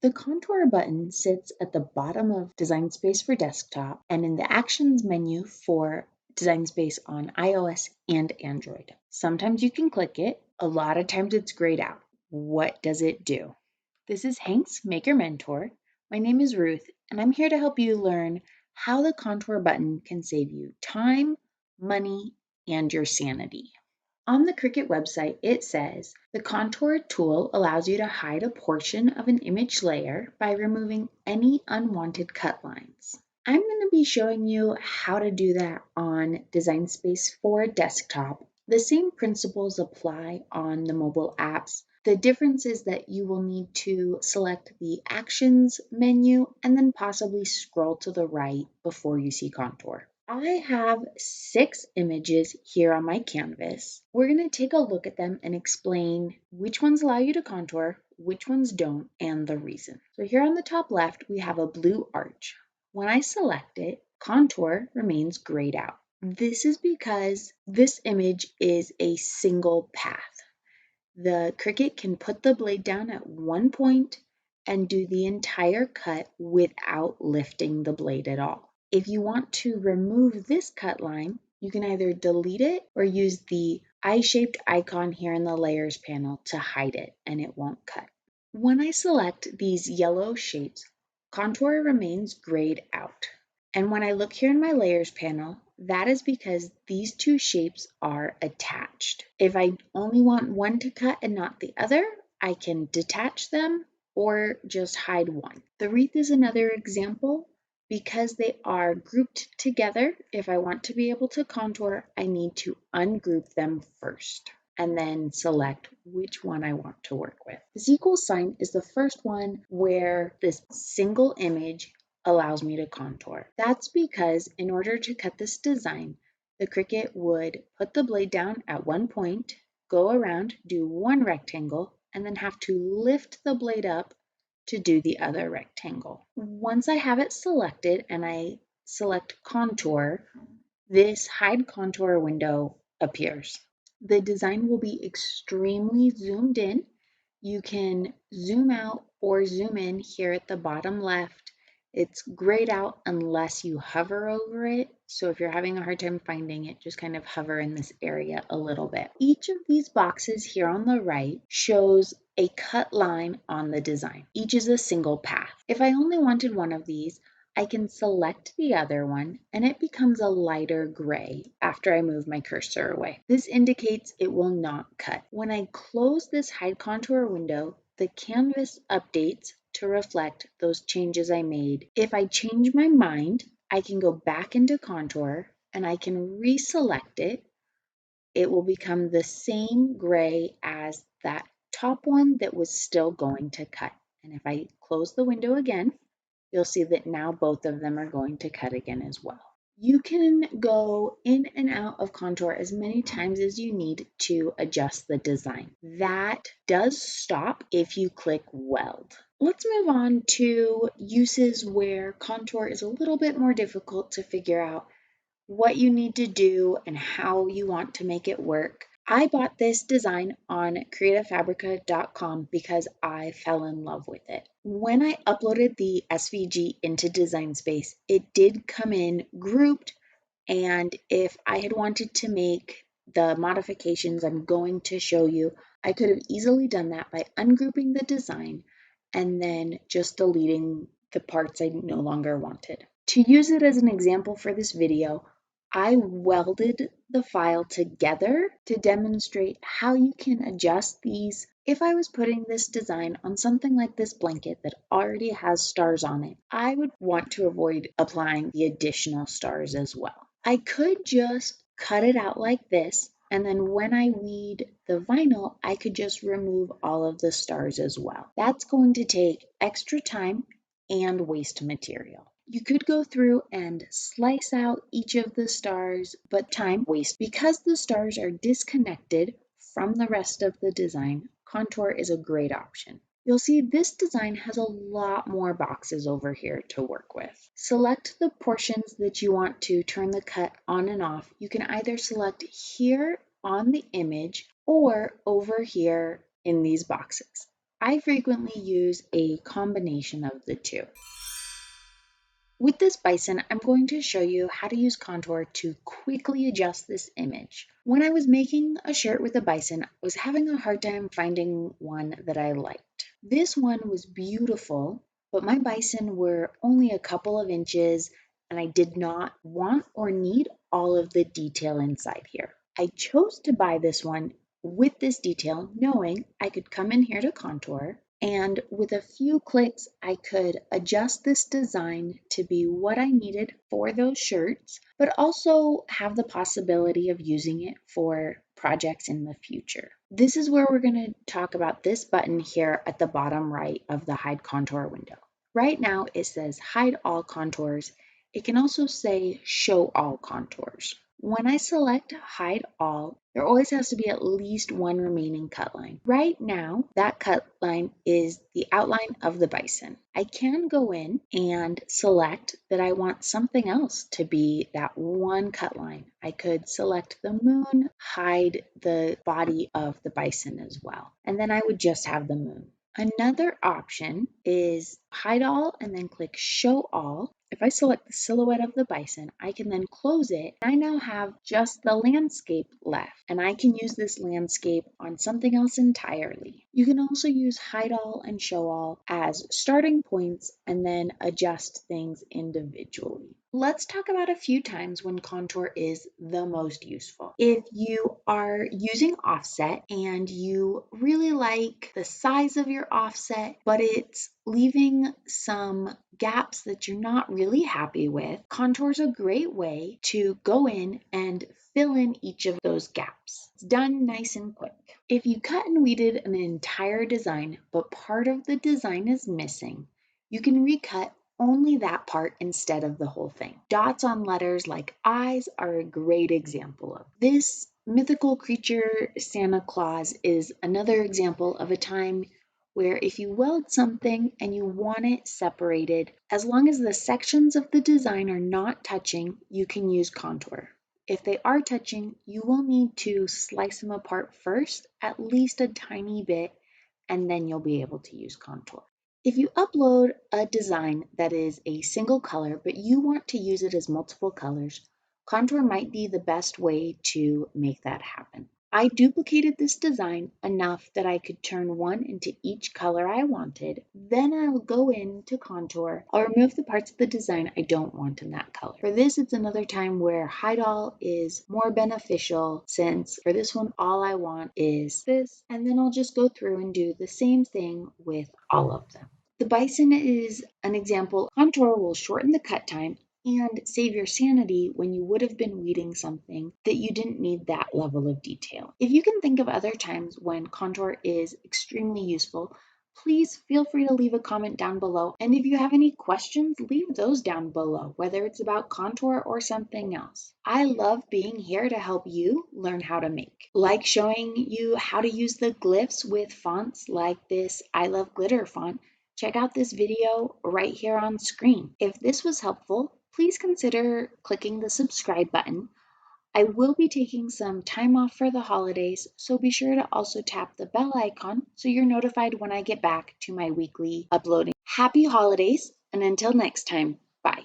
The contour button sits at the bottom of Design Space for desktop and in the Actions menu for Design Space on iOS and Android. Sometimes you can click it, a lot of times it's grayed out. What does it do? This is Hank's Maker Mentor. My name is Ruth, and I'm here to help you learn how the contour button can save you time, money, and your sanity. On the Cricut website, it says, the contour tool allows you to hide a portion of an image layer by removing any unwanted cut lines. I'm going to be showing you how to do that on Design Space for desktop. The same principles apply on the mobile apps. The difference is that you will need to select the Actions menu and then possibly scroll to the right before you see contour. I have 6 images here on my canvas. We're going to take a look at them and explain which ones allow you to contour, which ones don't, and the reason. So here on the top left, we have a blue arch. When I select it, contour remains grayed out. This is because this image is a single path. The Cricut can put the blade down at one point and do the entire cut without lifting the blade at all. If you want to remove this cut line, you can either delete it or use the eye-shaped icon here in the Layers panel to hide it, and it won't cut. When I select these yellow shapes, contour remains grayed out. And when I look here in my Layers panel, that is because these two shapes are attached. If I only want one to cut and not the other, I can detach them or just hide one. The wreath is another example. Because they are grouped together, if I want to be able to contour, I need to ungroup them first and then select which one I want to work with. This equals sign is the first one where this single image allows me to contour. That's because in order to cut this design, the Cricut would put the blade down at one point, go around, do one rectangle, and then have to lift the blade up to do the other rectangle. Once I have it selected and I select contour, this hide contour window appears. The design will be extremely zoomed in. You can zoom out or zoom in here at the bottom left. It's grayed out unless you hover over it. So if you're having a hard time finding it, just kind of hover in this area a little bit. Each of these boxes here on the right shows a cut line on the design. Each is a single path. If I only wanted one of these, I can select the other one and it becomes a lighter gray after I move my cursor away. This indicates it will not cut. When I close this hide contour window, the canvas updates to reflect those changes I made. If I change my mind, I can go back into contour and I can reselect it. It will become the same gray as that top one that was still going to cut. And if I close the window again, you'll see that now both of them are going to cut again as well. You can go in and out of contour as many times as you need to adjust the design. That does stop if you click weld. Let's move on to uses where contour is a little bit more difficult to figure out what you need to do and how you want to make it work. I bought this design on creativefabrica.com because I fell in love with it. When I uploaded the SVG into Design Space, it did come in grouped, and if I had wanted to make the modifications I'm going to show you, I could have easily done that by ungrouping the design and then just deleting the parts I no longer wanted. To use it as an example for this video, I welded the file together to demonstrate how you can adjust these. If I was putting this design on something like this blanket that already has stars on it, I would want to avoid applying the additional stars as well. I could just cut it out like this, and then when I weed the vinyl, I could just remove all of the stars as well. That's going to take extra time and waste material. You could go through and slice out each of the stars, but time waste. Because the stars are disconnected from the rest of the design, contour is a great option. You'll see this design has a lot more boxes over here to work with. Select the portions that you want to turn the cut on and off. You can either select here on the image or over here in these boxes. I frequently use a combination of the two. With this bison, I'm going to show you how to use contour to quickly adjust this image. When I was making a shirt with a bison, I was having a hard time finding one that I liked. This one was beautiful, but my bison were only a couple of inches and I did not want or need all of the detail inside here. I chose to buy this one with this detail, knowing I could come in here to contour, and with a few clicks, I could adjust this design to be what I needed for those shirts, but also have the possibility of using it for projects in the future. This is where we're going to talk about this button here at the bottom right of the hide contour window. Right now it says hide all contours. It can also say show all contours. When I select hide all, there always has to be at least one remaining cut line. Right now, that cut line is the outline of the bison. I can go in and select that I want something else to be that one cut line. I could select the moon, hide the body of the bison as well, and then I would just have the moon. Another option is hide all and then click show all. If I select the silhouette of the bison, I can then close it. I now have just the landscape left, and I can use this landscape on something else entirely. You can also use hide all and show all as starting points and then adjust things individually. Let's talk about a few times when contour is the most useful. If you are using offset and you really like the size of your offset, but it's leaving some gaps that you're not really happy with, contour is a great way to go in and fill in each of those gaps. It's done nice and quick. If you cut and weeded an entire design, but part of the design is missing, you can recut only that part instead of the whole thing. Dots on letters like eyes are a great example of this. Mythical creature Santa Claus is another example of a time where if you weld something and you want it separated, as long as the sections of the design are not touching, you can use contour. If they are touching, you will need to slice them apart first, at least a tiny bit, and then you'll be able to use contour. If you upload a design that is a single color, but you want to use it as multiple colors, contour might be the best way to make that happen. I duplicated this design enough that I could turn one into each color I wanted. Then I'll go into contour. I'll remove the parts of the design I don't want in that color. For this, it's another time where hide all is more beneficial, since for this one, all I want is this, and then I'll just go through and do the same thing with all of them. The bison is an example. Contour will shorten the cut time and save your sanity when you would have been weeding something that you didn't need that level of detail. If you can think of other times when contour is extremely useful, please feel free to leave a comment down below. And if you have any questions, leave those down below, whether it's about contour or something else. I love being here to help you learn how to make. Like showing you how to use the glyphs with fonts like this I Love Glitter font. Check out this video right here on screen. If this was helpful, please consider clicking the subscribe button. I will be taking some time off for the holidays, so be sure to also tap the bell icon so you're notified when I get back to my weekly uploading. Happy holidays, and until next time, bye.